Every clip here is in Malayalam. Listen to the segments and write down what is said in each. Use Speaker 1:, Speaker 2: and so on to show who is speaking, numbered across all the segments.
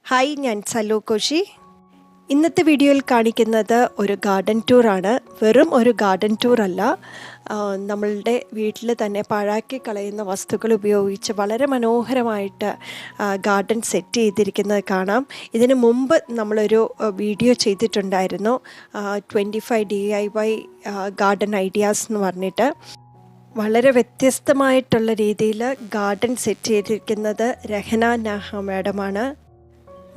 Speaker 1: ഹായ്, ഞാൻ സലു കോശി. ഇന്നത്തെ വീഡിയോയിൽ കാണിക്കുന്നത് ഒരു ഗാർഡൻ ടൂറാണ്. വെറും ഒരു ഗാർഡൻ ടൂറല്ല, നമ്മളുടെ വീട്ടിൽ തന്നെ പാഴാക്കി കളയുന്ന വസ്തുക്കൾ ഉപയോഗിച്ച് വളരെ മനോഹരമായിട്ട് ഗാർഡൻ സെറ്റ് ചെയ്തിരിക്കുന്നത് കാണാം. ഇതിന് മുമ്പ് നമ്മളൊരു വീഡിയോ ചെയ്തിട്ടുണ്ടായിരുന്നു, 25 DIY ഗാർഡൻ ഐഡിയാസ് എന്ന് പറഞ്ഞിട്ട്. വളരെ വ്യത്യസ്തമായിട്ടുള്ള രീതിയിൽ ഗാർഡൻ സെറ്റ് ചെയ്തിരിക്കുന്നത് രഹന നാഹ മാഡമാണ്.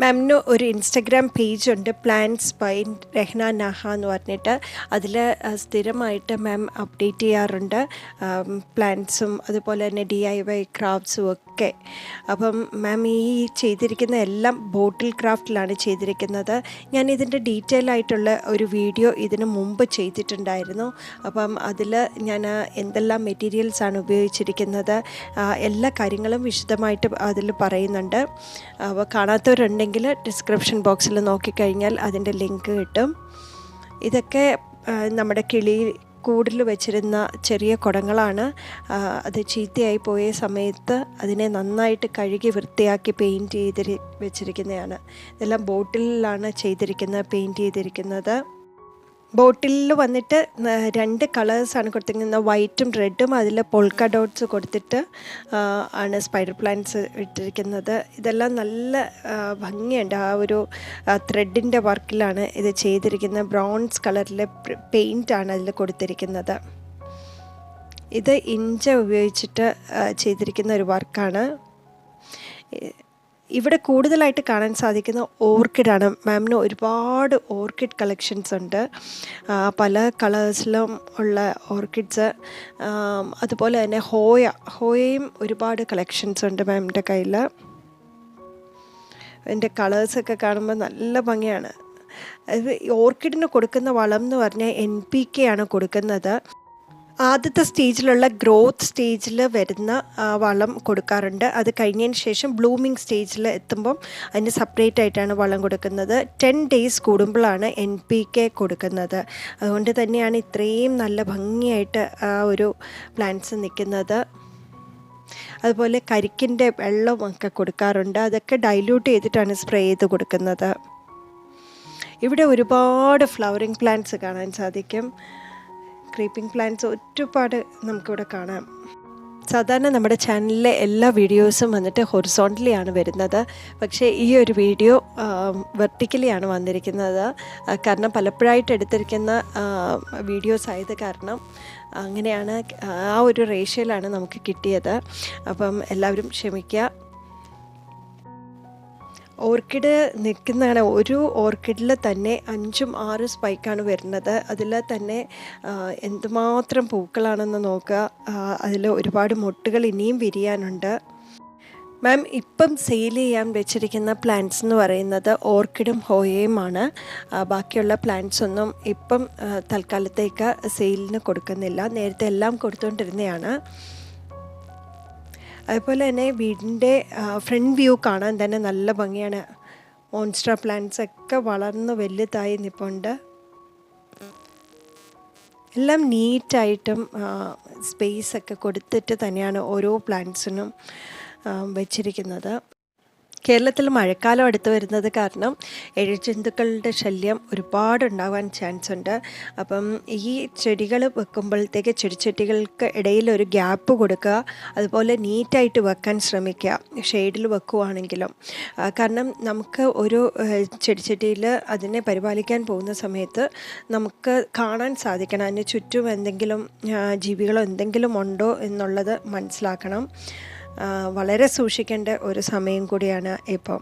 Speaker 1: മാമിന് ഒരു Instagram പേജുണ്ട്, plants by Rahna Naha എന്ന് പറഞ്ഞിട്ട്. അതിൽ സ്ഥിരമായിട്ട് മാം അപ്ഡേറ്റ് ചെയ്യാറുണ്ട് പ്ലാന്റ്സും അതുപോലെ തന്നെ DIY ക്രാഫ്റ്റ്സും ഒക്കെ. അപ്പം മാം ഈ ചെയ്തിരിക്കുന്ന എല്ലാം ബോട്ടിൽ ക്രാഫ്റ്റിലാണ് ചെയ്തിരിക്കുന്നത്. ഞാൻ ഇതിൻ്റെ ഡീറ്റെയിൽ ആയിട്ടുള്ള ഒരു വീഡിയോ ഇതിന് മുമ്പ് ചെയ്തിട്ടുണ്ടായിരുന്നു. അപ്പം അതിൽ ഞാൻ എന്തെല്ലാം മെറ്റീരിയൽസാണ് ഉപയോഗിച്ചിരിക്കുന്നത്, എല്ലാ കാര്യങ്ങളും വിശദമായിട്ട് അതിൽ പറയുന്നുണ്ട്. അപ്പോൾ കാണാത്തവരുണ്ടെങ്കിൽ ഡിസ്ക്രിപ്ഷൻ ബോക്സിൽ നോക്കിക്കഴിഞ്ഞാൽ അതിൻ്റെ ലിങ്ക് കിട്ടും. ഇതൊക്കെ നമ്മുടെ കിളി കൂടിൽ വെച്ചിരുന്ന ചെറിയ കുടങ്ങളാണ്. അത് ചീത്തയായി പോയ സമയത്ത് അതിനെ നന്നായിട്ട് കഴുകി വൃത്തിയാക്കി പെയിൻറ്റ് ചെയ്ത് വെച്ചിരിക്കുന്നതാണ്. ഇതെല്ലാം ബോട്ടിലാണ് പെയിൻറ്റ് ചെയ്തിരിക്കുന്നത്. ബോട്ടിലിൽ വന്നിട്ട് 2 കളേഴ്സാണ് കൊടുത്തിരിക്കുന്നത്, വൈറ്റും റെഡും. അതിൽ പോൾക്ക ഡോട്ട്സ് കൊടുത്തിട്ട് ആണ് സ്പൈഡർ പ്ലാന്റ്സ് ഇട്ടിരിക്കുന്നത്. ഇതെല്ലാം നല്ല ഭംഗിയുണ്ട്. ആ ഒരു ത്രെഡിൻ്റെ വർക്കിലാണ് ഇത് ചെയ്തിരിക്കുന്നത്. ബ്രൗൺസ് കളറിലെ പെയിൻ്റാണ് അതിൽ കൊടുത്തിരിക്കുന്നത്. ഇത് ഇഞ്ച ഉപയോഗിച്ചിട്ട് ചെയ്തിരിക്കുന്ന ഒരു വർക്കാണ്. ഇവിടെ കൂടുതലായിട്ട് കാണാൻ സാധിക്കുന്ന ഓർക്കിഡാണ്. മാമിന് ഒരുപാട് ഓർക്കിഡ് കളക്ഷൻസ് ഉണ്ട്, പല കളേഴ്സിലും ഉള്ള ഓർക്കിഡ്സ്. അതുപോലെ തന്നെ ഹോയയും ഒരുപാട് കളക്ഷൻസ് ഉണ്ട് മാമിൻ്റെ കയ്യിൽ. അതിൻ്റെ കളേഴ്സൊക്കെ കാണുമ്പോൾ നല്ല ഭംഗിയാണ്. ഓർക്കിഡിന് കൊടുക്കുന്ന വളം എന്ന് പറഞ്ഞാൽ NPK ആണ് കൊടുക്കുന്നത്. ആദ്യത്തെ സ്റ്റേജിലുള്ള ഗ്രോത്ത് സ്റ്റേജിൽ വരുന്ന വളം കൊടുക്കാറുണ്ട്. അത് കഴിഞ്ഞതിന് ശേഷം ബ്ലൂമിങ് സ്റ്റേജിൽ എത്തുമ്പം അതിന് സെപ്പറേറ്റ് ആയിട്ടാണ് വളം കൊടുക്കുന്നത്. 10 ഡേയ്സ് കൂടുമ്പോഴാണ് NPK കൊടുക്കുന്നത്. അതുകൊണ്ട് തന്നെയാണ് ഇത്രയും നല്ല ഭംഗിയായിട്ട് ഒരു പ്ലാന്റ്സ് നിൽക്കുന്നത്. അതുപോലെ കരിക്കിൻ്റെ വെള്ളമൊക്കെ കൊടുക്കാറുണ്ട്. അതൊക്കെ ഡൈല്യൂട്ട് ചെയ്തിട്ടാണ് സ്പ്രേ ചെയ്ത് കൊടുക്കുന്നത്. ഇവിടെ ഒരുപാട് ഫ്ലവറിങ് പ്ലാന്റ്സ് കാണാൻ സാധിക്കും. ക്രീപ്പിംഗ് പ്ലാന്റ്സ് ഒരുപാട് നമുക്കിവിടെ കാണാം. സാധാരണ നമ്മുടെ ചാനലിലെ എല്ലാ വീഡിയോസും വന്നിട്ട് ഹൊറിസോണ്ടലി ആണ് വരുന്നത്. പക്ഷേ ഈ ഒരു വീഡിയോ വെർട്ടിക്കലി ആണ് വന്നിരിക്കുന്നത്. കാരണം പലപ്പോഴായിട്ട് എടുത്തിരിക്കുന്ന വീഡിയോസ് ആയത് കാരണം അങ്ങനെയാണ്, ആ ഒരു റേഷ്യോയിലാണ് നമുക്ക് കിട്ടിയത്. അപ്പം എല്ലാവരും ക്ഷമിക്കുക. ഓർക്കിഡ് നിൽക്കുന്നതാണ്. ഒരു ഓർക്കിഡിൽ തന്നെ 5-6 സ്പൈക്കാണ് വരുന്നത്. അതിൽ തന്നെ എന്തുമാത്രം പൂക്കളാണെന്ന് നോക്കുക. അതിൽ ഒരുപാട് മൊട്ടുകൾ ഇനിയും വിരിയാനുണ്ട്. മാം ഇപ്പം സെയിൽ ചെയ്യാൻ വെച്ചിരിക്കുന്ന പ്ലാന്റ്സ് എന്ന് പറയുന്നത് ഓർക്കിഡും ഹോയയുമാണ്. ബാക്കിയുള്ള പ്ലാന്റ്സ് ഒന്നും ഇപ്പം തൽക്കാലത്തേക്ക് സെയിലിന് കൊടുക്കുന്നില്ല. നേരത്തെ എല്ലാം കൊടുത്തുകൊണ്ടിരുന്നതാണ്. അതുപോലെ തന്നെ വീടിൻ്റെ ഫ്രണ്ട് വ്യൂ കാണാൻ തന്നെ നല്ല ഭംഗിയാണ്. മോൺസ്റ്റർ പ്ലാന്റ്സ് ഒക്കെ വളർന്ന് വലുതായി നിൽപ്പുണ്ട്. എല്ലാം നീറ്റായിട്ടും സ്പേസൊക്കെ കൊടുത്തിട്ട് തന്നെയാണ് ഓരോ പ്ലാന്റ്സിനും വെച്ചിരിക്കുന്നത്. കേരളത്തിൽ മഴക്കാലം അടുത്ത് വരുന്നത് കാരണം ഇഴജന്തുക്കളുടെ ശല്യം ഒരുപാട് ഉണ്ടാകാൻ ചാൻസ് ഉണ്ട്. അപ്പം ഈ ചെടികൾ വെക്കുമ്പോഴത്തേക്ക് ചെടിച്ചട്ടികൾക്ക് ഇടയിൽ ഒരു ഗ്യാപ്പ് കൊടുക്കുക. അതുപോലെ നീറ്റായിട്ട് വെക്കാൻ ശ്രമിക്കുക, ഷെയ്ഡിൽ വെക്കുകയാണെങ്കിലും. കാരണം നമുക്ക് ഒരു ചെടിച്ചട്ടിയിൽ അതിനെ പരിപാലിക്കാൻ പോകുന്ന സമയത്ത് നമുക്ക് കാണാൻ സാധിക്കണം അതിന് ചുറ്റും എന്തെങ്കിലും ജീവികളോ എന്തെങ്കിലും ഉണ്ടോ എന്നുള്ളത് മനസ്സിലാക്കണം. വളരെ സൂക്ഷിക്കേണ്ട ഒരു സമയം കൂടിയാണ് ഇപ്പം.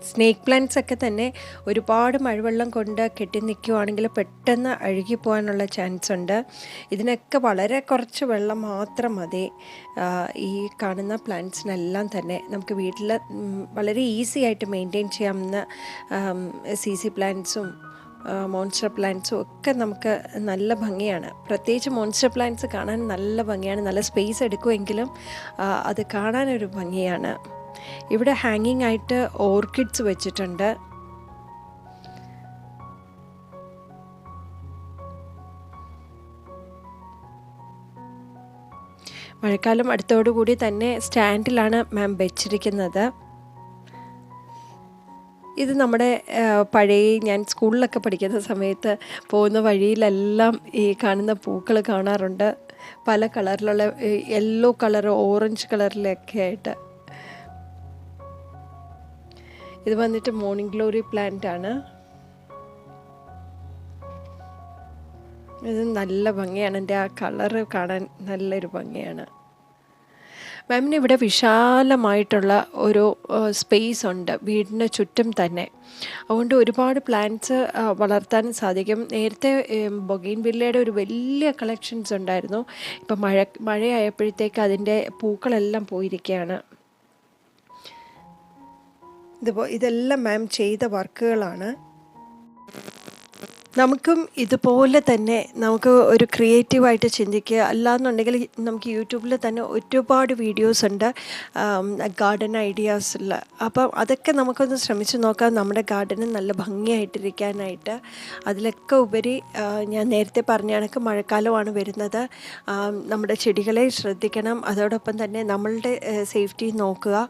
Speaker 1: സ്നേക്ക് പ്ലാന്റ്സ് ഒക്കെ തന്നെ ഒരുപാട് മഴവെള്ളം കൊണ്ട് കെട്ടി നിൽക്കുകയാണെങ്കിൽ പെട്ടെന്ന് അഴുകിപ്പോകാനുള്ള ചാൻസ് ഉണ്ട്. ഇതിനൊക്കെ വളരെ കുറച്ച് വെള്ളം മാത്രം മതി. ഈ കാണുന്ന പ്ലാന്റ്സിനെല്ലാം തന്നെ നമുക്ക് വീട്ടിൽ വളരെ ഈസി ആയിട്ട് മെയിൻറ്റെയിൻ ചെയ്യാവുന്ന CC പ്ലാന്റ്സും മോൺസ്റ്റർ പ്ലാന്റ്സും ഒക്കെ നമുക്ക് നല്ല ഭംഗിയാണ്. പ്രത്യേകിച്ച് മോൺസ്റ്റർ പ്ലാന്റ്സ് കാണാൻ നല്ല ഭംഗിയാണ്. നല്ല സ്പേസ് എടുക്കുമെങ്കിലും അത് കാണാനൊരു ഭംഗിയാണ്. ഇവിടെ ഹാങ്ങിങ് ആയിട്ട് ഓർക്കിഡ്സ് വെച്ചിട്ടുണ്ട്. മഴക്കാലം അടുത്തോടുകൂടി തന്നെ സ്റ്റാൻഡിലാണ് മാം വെച്ചിരിക്കുന്നത്. ഇത് നമ്മുടെ പഴയ ഞാൻ സ്കൂളിലൊക്കെ പഠിക്കുന്ന സമയത്ത് പോകുന്ന വഴിയിലെല്ലാം ഈ കാണുന്ന പൂക്കൾ കാണാറുണ്ട്. പല കളറിലുള്ള യെല്ലോ കളർ, ഓറഞ്ച് കളറിലൊക്കെ ആയിട്ട്. ഇത് വന്നിട്ട് മോർണിംഗ് ഗ്ലോറി പ്ലാന്റ് ആണ്. ഇത് നല്ല ഭംഗിയാണ്. എൻ്റെ ആ കളറ് കാണാൻ നല്ലൊരു ഭംഗിയാണ്. മാമിന് ഇവിടെ വിശാലമായിട്ടുള്ള ഒരു സ്പേസ് ഉണ്ട് വീടിന് ചുറ്റും തന്നെ. അതുകൊണ്ട് ഒരുപാട് പ്ലാന്റ്സ് വളർത്താനും സാധിക്കും. നേരത്തെ ബൊഗെയിൻവില്ലയുടെ ഒരു വലിയ കളക്ഷൻസ് ഉണ്ടായിരുന്നു. ഇപ്പം മഴയായപ്പോഴത്തേക്ക് അതിൻ്റെ പൂക്കളെല്ലാം പോയിരിക്കുകയാണ്. ഇതെല്ലാം മാം ചെയ്ത വർക്കുകളാണ്. നമുക്കും ഇതുപോലെ തന്നെ നമുക്ക് ഒരു ക്രിയേറ്റീവായിട്ട് ചിന്തിക്കുക. അല്ലാന്നുണ്ടെങ്കിൽ നമുക്ക് യൂട്യൂബിൽ തന്നെ ഒരുപാട് വീഡിയോസ് ഉണ്ട് ഗാർഡൻ ഐഡിയാസുള്ള. അപ്പം അതൊക്കെ നമുക്കൊന്ന് ശ്രമിച്ചു നോക്കാം, നമ്മുടെ ഗാർഡന് നല്ല ഭംഗിയായിട്ടിരിക്കാനായിട്ട്. അതിലൊക്കെ ഉപരി ഞാൻ നേരത്തെ പറഞ്ഞ കണക്ക് മഴക്കാലമാണ് വരുന്നത്. നമ്മുടെ ചെടികളെ ശ്രദ്ധിക്കണം. അതോടൊപ്പം തന്നെ നമ്മളുടെ സേഫ്റ്റി നോക്കുക.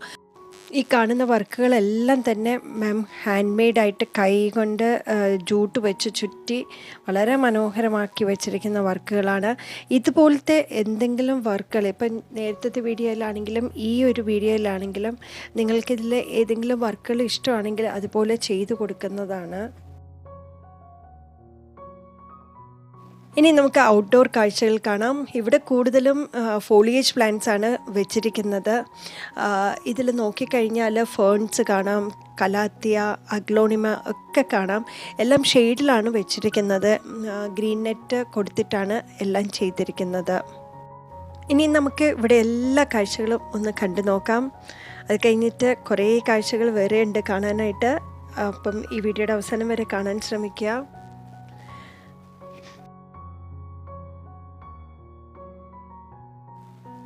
Speaker 1: ഈ കാണുന്ന വർക്കുകളെല്ലാം തന്നെ മാം ഹാൻഡ് മെയ്ഡായിട്ട് കൈ കൊണ്ട് ജൂട്ട് വെച്ച് ചുറ്റി വളരെ മനോഹരമാക്കി വെച്ചിരിക്കുന്ന വർക്കുകളാണ്. ഇതുപോലത്തെ എന്തെങ്കിലും വർക്കുകൾ ഇപ്പം നേരത്തെ വീഡിയോയിലാണെങ്കിലും ഈ ഒരു വീഡിയോയിലാണെങ്കിലും നിങ്ങൾക്കിതിൽ ഏതെങ്കിലും വർക്കുകൾ ഇഷ്ടമാണെങ്കിൽ അതുപോലെ ചെയ്തു കൊടുക്കുന്നതാണ്. ഇനി നമുക്ക് ഔട്ട്ഡോർ കാഴ്ചകൾ കാണാം. ഇവിടെ കൂടുതലും ഫോളിയേജ് പ്ലാന്റ്സ് ആണ് വെച്ചിരിക്കുന്നത്. ഇതിൽ നോക്കിക്കഴിഞ്ഞാൽ ഫേൺസ് കാണാം, കലാത്തിയ, അഗ്ലോണിമ ഒക്കെ കാണാം. എല്ലാം ഷെയ്ഡിലാണ് വെച്ചിരിക്കുന്നത്. ഗ്രീൻ നെറ്റ് കൊടുത്തിട്ടാണ് എല്ലാം ചെയ്തിരിക്കുന്നത്. ഇനി നമുക്ക് ഇവിടെ എല്ലാ കാഴ്ചകളും ഒന്ന് കണ്ടു നോക്കാം. അത് കഴിഞ്ഞിട്ട് കുറേ കാഴ്ചകൾ വേറെ ഉണ്ട് കാണാനായിട്ട്. അപ്പം ഈ വീഡിയോയുടെ അവസാനം വരെ കാണാൻ ശ്രമിക്കുക.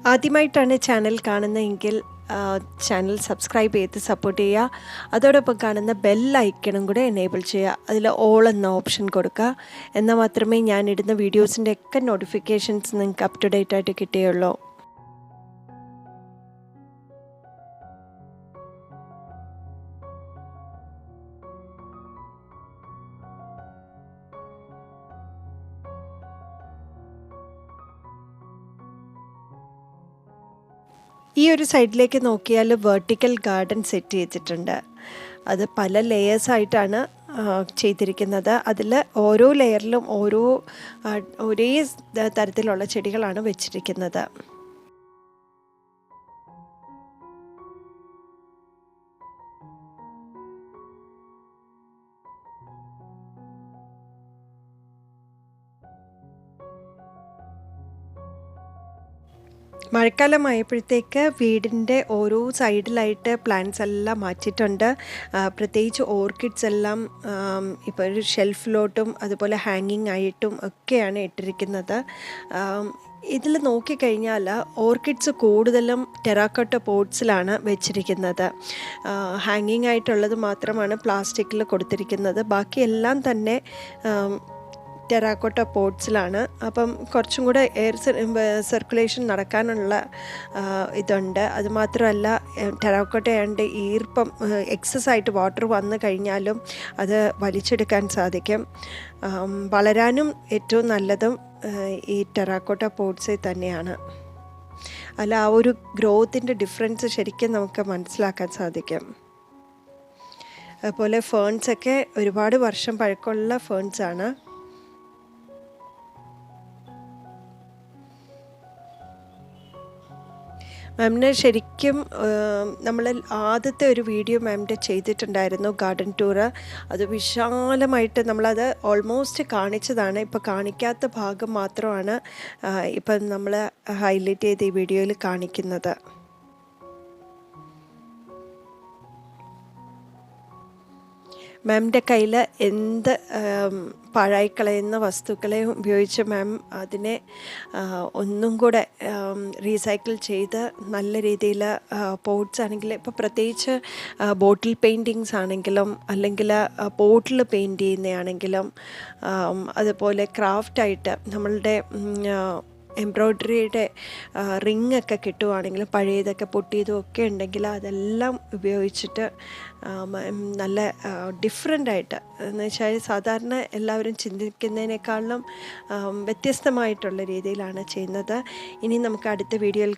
Speaker 1: ആദ്യമായിട്ടാണ് ചാനൽ കാണുന്നതെങ്കിൽ ചാനൽ സബ്സ്ക്രൈബ് ചെയ്ത് സപ്പോർട്ട് ചെയ്യുക. അതോടൊപ്പം കാണുന്ന ബെൽ ഐക്കണും കൂടെ എനേബിൾ ചെയ്യുക. അതിൽ ഓൾ എന്ന ഓപ്ഷൻ കൊടുക്കുക. എന്നാൽ മാത്രമേ ഞാനിടുന്ന വീഡിയോസിൻ്റെ ഒക്കെ നോട്ടിഫിക്കേഷൻസ് നിങ്ങൾക്ക് അപ് ടു ഡേറ്റ് ആയിട്ട് കിട്ടുകയുള്ളൂ. ഈ ഒരു സൈഡിലേക്ക് നോക്കിയാൽ വെർട്ടിക്കൽ ഗാർഡൻ സെറ്റ് ചെയ്തിട്ടുണ്ട്. അത് പല ലെയേഴ്സായിട്ടാണ് ചെയ്തിരിക്കുന്നത്. അതിൽ ഓരോ ലെയറിലും ഒരേ തരത്തിലുള്ള ചെടികളാണ് വെച്ചിരിക്കുന്നത്. മഴക്കാലമായപ്പോഴത്തേക്ക് വീടിൻ്റെ ഓരോ സൈഡിലായിട്ട് പ്ലാന്റ്സ് എല്ലാം മാറ്റിയിട്ടുണ്ട്. പ്രത്യേകിച്ച് ഓർക്കിഡ്സ് എല്ലാം ഇപ്പോൾ ഒരു ഷെൽഫിലോട്ടും അതുപോലെ ഹാങ്ങിങ് ആയിട്ടും ഒക്കെയാണ് ഇട്ടിരിക്കുന്നത്. ഇതിൽ നോക്കിക്കഴിഞ്ഞാൽ ഓർക്കിഡ്സ് കൂടുതലും ടെറാക്കോട്ട പോട്ട്സിലാണ് വെച്ചിരിക്കുന്നത്. ഹാങ്ങിങ് ആയിട്ടുള്ളത് മാത്രമാണ് പ്ലാസ്റ്റിക്കിൽ കൊടുത്തിരിക്കുന്നത്. ബാക്കിയെല്ലാം തന്നെ ടെറാക്കോട്ട പോട്ട്സിലാണ്. അപ്പം കുറച്ചും കൂടെ എയർ സർക്കുലേഷൻ നടക്കാനുള്ള ഇതുണ്ട്. അതുമാത്രമല്ല ടെറാക്കോട്ടയാണ്ട് ഈർപ്പം എക്സസ് വാട്ടർ വന്നു കഴിഞ്ഞാലും അത് വലിച്ചെടുക്കാൻ സാധിക്കും. വളരാനും ഏറ്റവും നല്ലതും ഈ ടെറാക്കോട്ട പോട്ട്സിൽ തന്നെയാണ്. അല്ല, ആ ഒരു ഗ്രോത്തിൻ്റെ ഡിഫറൻസ് ശരിക്കും നമുക്ക് മനസ്സിലാക്കാൻ സാധിക്കും. അതുപോലെ ഫേൺസൊക്കെ ഒരുപാട് വർഷം പഴക്കമുള്ള ഫേൺസാണ്. മാമിന് ശരിക്കും നമ്മൾ ആദ്യത്തെ ഒരു വീഡിയോ മാമിൻ്റെ ചെയ്തിട്ടുണ്ടായിരുന്നു, ഗാർഡൻ ടൂറ്. അത് വിശാലമായിട്ട് നമ്മളത് ഓൾമോസ്റ്റ് കാണിച്ചതാണ്. ഇപ്പോൾ കാണിക്കാത്ത ഭാഗം മാത്രമാണ് ഇപ്പം നമ്മൾ ഹൈലൈറ്റ് ചെയ്ത് ഈ വീഡിയോയിൽ കാണിക്കുന്നത്. മാമിൻ്റെ കയ്യിൽ എന്ത് പാഴായിക്കളയുന്ന വസ്തുക്കളെ ഉപയോഗിച്ച് മാം അതിനെ ഒന്നും കൂടെ റീസൈക്കിൾ ചെയ്ത് നല്ല രീതിയിൽ പോട്ട്സ് ആണെങ്കിൽ, ഇപ്പോൾ പ്രത്യേകിച്ച് ബോട്ടിൽ പെയിൻറ്റിങ്സ് ആണെങ്കിലും അല്ലെങ്കിൽ പോട്ടിൽ പെയിൻറ്റ് ചെയ്യുന്നതാണെങ്കിലും അതുപോലെ ക്രാഫ്റ്റായിട്ട് നമ്മളുടെ എംബ്രോയ്ഡറിയുടെ റിങ്ങൊക്കെ കിട്ടുവാണെങ്കിലും പഴയതൊക്കെ പൊട്ടിയതും ഒക്കെ ഉണ്ടെങ്കിൽ അതെല്ലാം ഉപയോഗിച്ചിട്ട് നല്ല ഡിഫറെൻ്റായിട്ട് എന്ന് വെച്ചാൽ സാധാരണ എല്ലാവരും ചിന്തിക്കുന്നതിനേക്കാളും വ്യത്യസ്തമായിട്ടുള്ള രീതിയിലാണ് ചെയ്യുന്നത്. ഇനി നമുക്ക് അടുത്ത വീഡിയോയിൽ